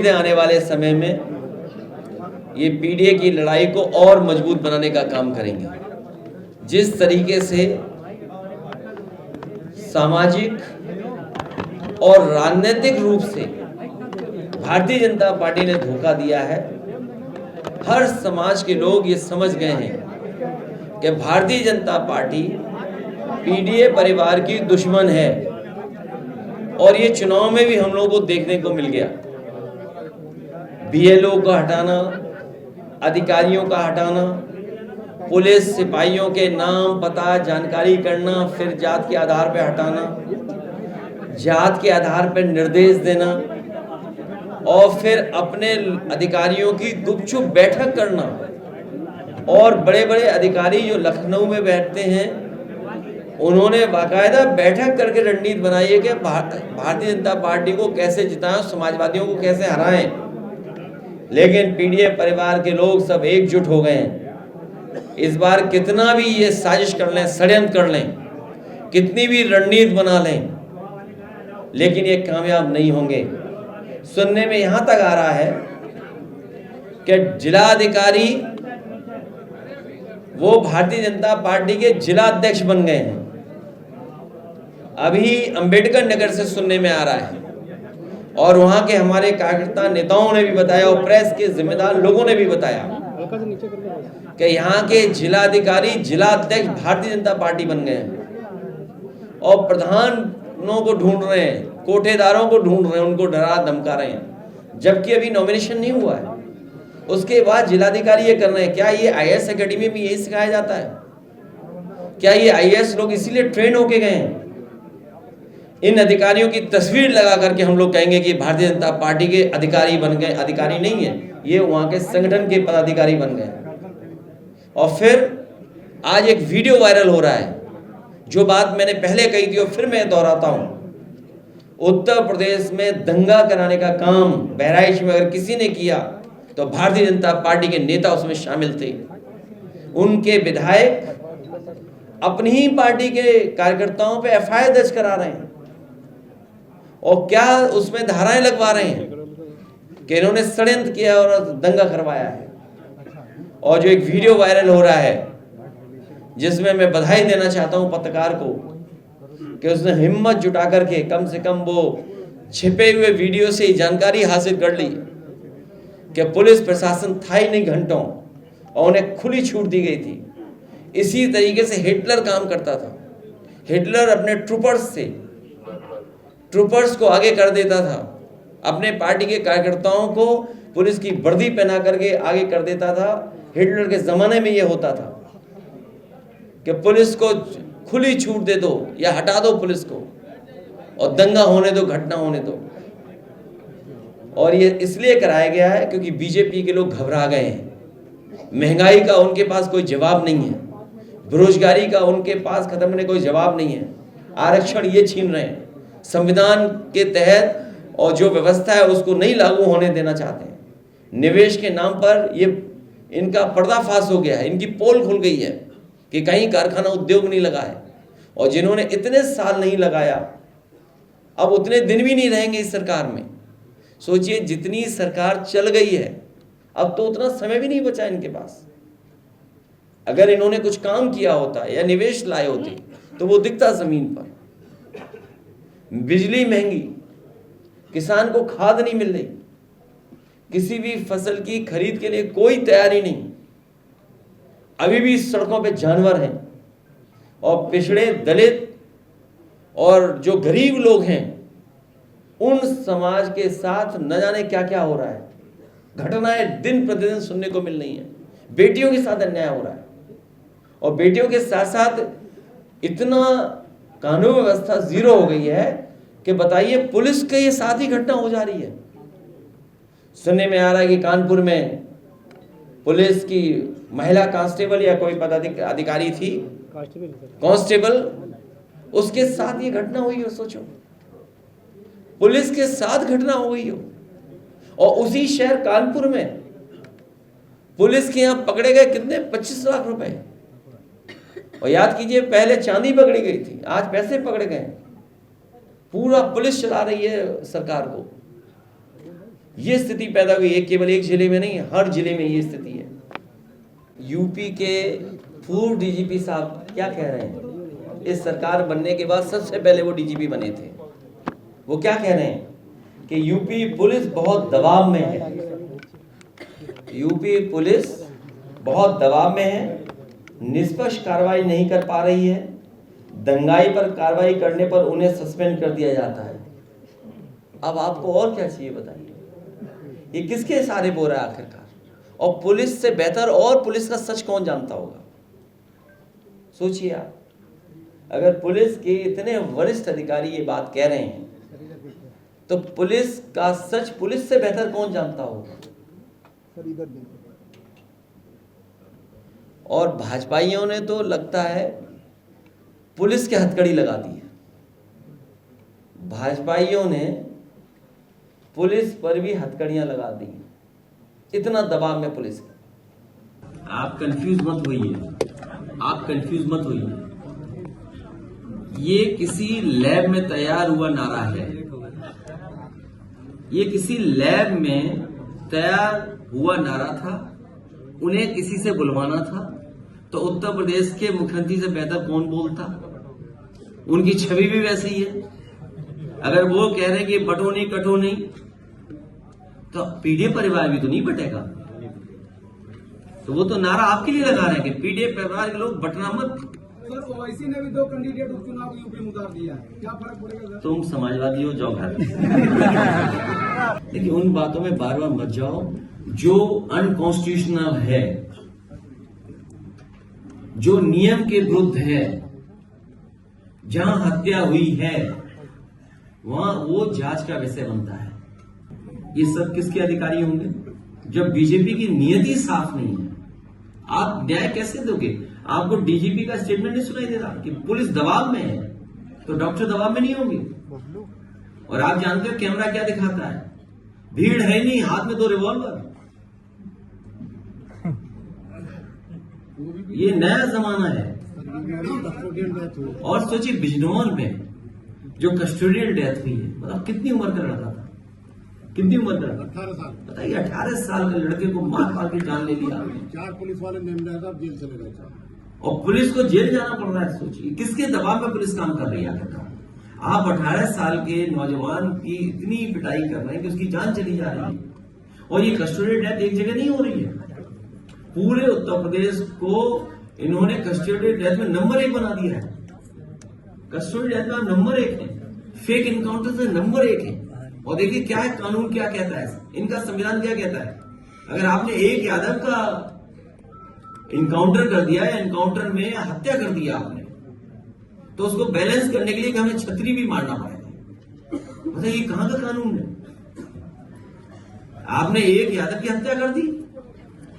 आने वाले समय में ये पीडीए की लड़ाई को और मजबूत बनाने का काम करेंगे। जिस तरीके से सामाजिक और राजनीतिक रूप से भारतीय जनता पार्टी ने धोखा दिया है, हर समाज के लोग ये समझ गए हैं कि भारतीय जनता पार्टी पीडीए परिवार की दुश्मन है। और ये चुनाव में भी हम लोगों को देखने को मिल गया। बीएलओ का हटाना, अधिकारियों का हटाना, पुलिस सिपाहियों के नाम पता जानकारी करना, फिर जात के आधार पर हटाना, जात के आधार पर निर्देश देना और फिर अपने अधिकारियों की गुपचुप बैठक करना। और बड़े बड़े अधिकारी जो लखनऊ में बैठते हैं, उन्होंने बाकायदा बैठक करके रणनीति बनाई है कि भारतीय जनता पार्टी को कैसे जिताएं, समाजवादियों को कैसे हराएं। लेकिन पीडीए परिवार के लोग सब एकजुट हो गए हैं। इस बार कितना भी ये साजिश कर लें, षड्यंत्र कर लें, कितनी भी रणनीति बना लें, लेकिन ये कामयाब नहीं होंगे। सुनने में यहां तक आ रहा है कि जिलाधिकारी वो भारतीय जनता पार्टी के जिला अध्यक्ष बन गए हैं। अभी अंबेडकर नगर से सुनने में आ रहा है और वहां के हमारे कार्यकर्ता नेताओं ने भी बताया और प्रेस के जिम्मेदार लोगों ने भी बताया कि यहाँ के जिलाधिकारी जिला अध्यक्ष भारतीय जनता पार्टी बन गए हैं और प्रधानों को ढूंढ रहे हैं, कोठेदारों को ढूंढ रहे हैं, उनको डरा धमका रहे हैं, जबकि अभी नॉमिनेशन नहीं हुआ है। उसके बाद जिलाधिकारी ये कर रहे हैं। क्या ये आईएएस एकेडमी में यही सिखाया जाता है? क्या ये आईएएस लोग इसीलिए ट्रेन होके गए हैं? इन अधिकारियों की तस्वीर लगा करके हम लोग कहेंगे कि भारतीय जनता पार्टी के अधिकारी बन गए। अधिकारी नहीं है, ये वहां के संगठन के पदाधिकारी बन गए। और फिर आज एक वीडियो वायरल हो रहा है, जो बात मैंने पहले कही थी और फिर मैं दोहराता हूं। उत्तर प्रदेश में दंगा कराने का काम बहराइच में अगर किसी ने किया तो भारतीय जनता पार्टी के नेता उसमें शामिल थे। उनके विधायक अपनी ही पार्टी के कार्यकर्ताओं पे एफआईआर दर्ज करा रहे हैं और क्या उसमें धाराएं लगवा रहे हैं कि इन्होंने षड्यंत्र किया और दंगा करवाया है। और जो एक वीडियो वायरल हो रहा है, जिसमें मैं बधाई देना चाहता हूं पत्रकार को कि उसने हिम्मत जुटा करके कम से कम वो छिपे हुए वीडियो से जानकारी हासिल कर ली कि पुलिस प्रशासन था ही नहीं घंटों और उन्हें खुली छूट दी गई थी। इसी तरीके से हिटलर काम करता था। हिटलर अपने ट्रूपर्स को आगे कर देता था, अपने पार्टी के कार्यकर्ताओं को पुलिस की वर्दी पहना करके आगे कर देता था। हिटलर के जमाने में यह होता था कि पुलिस को खुली छूट दे दो या हटा दो पुलिस को और दंगा होने दो, घटना होने दो। और ये इसलिए कराया गया है क्योंकि बीजेपी के लोग घबरा गए हैं। महंगाई का उनके पास कोई जवाब नहीं है, बेरोजगारी का उनके पास खत्म होने कोई जवाब नहीं है, आरक्षण ये छीन रहे हैं, संविधान के तहत और जो व्यवस्था है उसको नहीं लागू होने देना चाहते हैं। निवेश के नाम पर ये इनका पर्दाफाश हो गया है, इनकी पोल खुल गई है कि कहीं कारखाना उद्योग नहीं लगा है। और जिन्होंने इतने साल नहीं लगाया, अब उतने दिन भी नहीं रहेंगे इस सरकार में। सोचिए, जितनी सरकार चल गई है, अब तो उतना समय भी नहीं बचा इनके पास। अगर इन्होंने कुछ काम किया होता या निवेश लाए होते तो वो दिखता जमीन पर। बिजली महंगी, किसान को खाद नहीं मिल रही, किसी भी फसल की खरीद के लिए कोई तैयारी नहीं, अभी भी सड़कों पे जानवर हैं और पिछड़े दलित और जो गरीब लोग हैं उन समाज के साथ न जाने क्या क्या हो रहा है। घटनाएं दिन प्रतिदिन सुनने को मिल रही हैं। बेटियों के साथ अन्याय हो रहा है और बेटियों के साथ साथ इतना कानून व्यवस्था जीरो हो गई है कि बताइए, पुलिस के ये साथ ही घटना हो जा रही है। सुनने में आ रहा है कि कानपुर में पुलिस की महिला कांस्टेबल या कोई पदाधिकारी थी, कांस्टेबल, उसके साथ ये घटना हुई हो। सोचो, पुलिस के साथ घटना हो गई हो और उसी शहर कानपुर में पुलिस के यहां पकड़े गए कितने 25 लाख रुपए। और याद कीजिए, पहले चांदी पकड़ी गई थी, आज पैसे पकड़े गए। पूरा पुलिस चला रही है सरकार को। ये स्थिति पैदा हुई है, केवल एक जिले में नहीं, हर जिले में ये स्थिति है। यूपी के पूर्व डीजीपी साहब क्या कह रहे हैं, इस सरकार बनने के बाद सबसे पहले वो डीजीपी बने थे, वो क्या कह रहे हैं कि यूपी पुलिस बहुत दबाव में है, यूपी पुलिस बहुत दबाव में है, निष्पक्ष कार्रवाई नहीं कर पा रही है, दंगाई पर कार्रवाई करने पर उन्हें सस्पेंड कर दिया जाता है। अब आपको और क्या चाहिए बताइए, ये किसके सहारे बोल रहा है आखिरकार? और पुलिस से बेहतर और पुलिस का सच कौन जानता होगा? सोचिए आप, अगर पुलिस के इतने वरिष्ठ अधिकारी ये बात कह रहे हैं तो पुलिस का सच पुलिस से बेहतर कौन जानता होगा? और भाजपाइयों ने तो लगता है पुलिस के हथकड़ी लगा दी है। भाजपाइयों ने पुलिस पर भी हथकड़ियां लगा दी, इतना दबाव में पुलिस। आप कंफ्यूज मत होइए, आप कंफ्यूज मत होइए, ये किसी लैब में तैयार हुआ नारा है, ये किसी लैब में तैयार हुआ नारा था। उन्हें किसी से बुलवाना था तो उत्तर प्रदेश के मुख्यमंत्री से बेहतर कौन बोलता? उनकी छवि भी वैसी ही है। अगर वो कह रहे हैं कि बटो नहीं कटो नहीं, तो पीडीए परिवार भी तो नहीं बटेगा। तो वो तो नारा आपके लिए लगा रहे हैं कि पीडीए परिवार के लोग बटना मत। सर, ओवैसी ने भी 2 कैंडिडेट उपचुनाव यूपी में उतार दिया है, क्या फर्क पड़ेगा? तुम समाजवादी हो, जाओ घर। लेकिन उन बातों में बार बार मत जाओ जो अनकॉन्स्टिट्यूशनल है, जो नियम के विरुद्ध है। जहां हत्या हुई है वहां वो जांच का विषय बनता है। ये सब किसके अधिकारी होंगे? जब बीजेपी की नियति साफ नहीं है, आप न्याय कैसे दोगे? आपको डीजीपी का स्टेटमेंट नहीं सुनाई दे रहा कि पुलिस दबाव में है, तो डॉक्टर दबाव में नहीं होंगे। और आप जानते हो कैमरा क्या दिखाता है? भीड़ है नहीं, हाथ में 2 रिवॉल्वर। ये नया जमाना है। और सोचिए बिजनौर में जो कस्टोडियल डेथ हुई है, मतलब कितनी उम्र का लड़का था, कितनी उम्र का? 18 साल। बताइए, 18 साल के लड़के को मार के जान ले लिया। 4 पुलिस वाले जेल चले गए, और पुलिस को जेल जाना पड़ रहा है। सोचिए किसके दबाव में पुलिस काम कर रही है। आप 18 साल के नौजवान की इतनी पिटाई कर रहे हैं कि उसकी जान चली जा रही है। और ये कस्टोडियल डेथ एक जगह नहीं हो रही है, पूरे उत्तर प्रदेश को इन्होंने कस्टोडियल डेथ में नंबर 1 बना दिया है। कस्टोडियल डेथ में नंबर 1 है, फेक इनकाउंटर से नंबर 1 है। और देखिए क्या है, कानून क्या कहता है, इनका संविधान क्या कहता है? अगर आपने एक यादव का इनकाउंटर कर दिया है, इनकाउंटर में हत्या कर दिया आपने, तो उसको बैलेंस करने के लिए हमें छतरी भी मारना पड़ेगा। मतलब ये कहां का कानून है? आपने एक यादव की हत्या कर दी,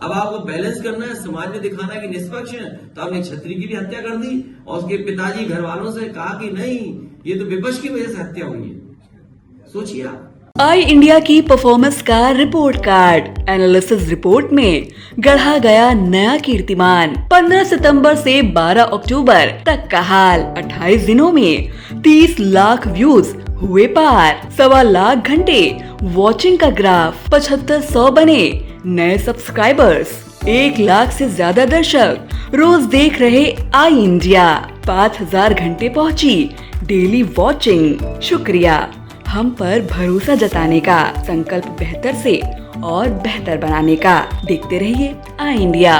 अब आपको बैलेंस करना है, समाज में दिखाना है कि निष्पक्ष है, तो आपने छतरी की भी हत्या कर दी। और उसके पिताजी घर वालों से कहा कि नहीं, ये तो विपक्ष की वजह से हत्या हुई है। सोचिए आप। आई इंडिया की परफॉर्मेंस का रिपोर्ट कार्ड एनालिसिस रिपोर्ट में गढ़ा गया नया कीर्तिमान। 15 सितंबर से 12 अक्टूबर तक का हाल। 28 दिनों में 30 लाख व्यूज हुए पार। 1.25 लाख घंटे वॉचिंग का ग्राफ। 7500 बने नए सब्सक्राइबर्स। 1 लाख से ज्यादा दर्शक रोज देख रहे आई इंडिया। 5000 घंटे पहुंची डेली वॉचिंग। शुक्रिया हम पर भरोसा जताने का, संकल्प बेहतर से और बेहतर बनाने का। देखते रहिए आई इंडिया,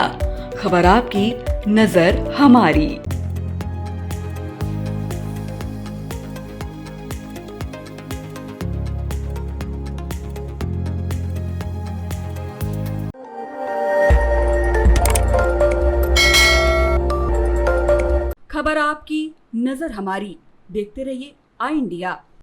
खबर आपकी, नजर हमारी। खबर आपकी, नजर हमारी। देखते रहिए आई इंडिया।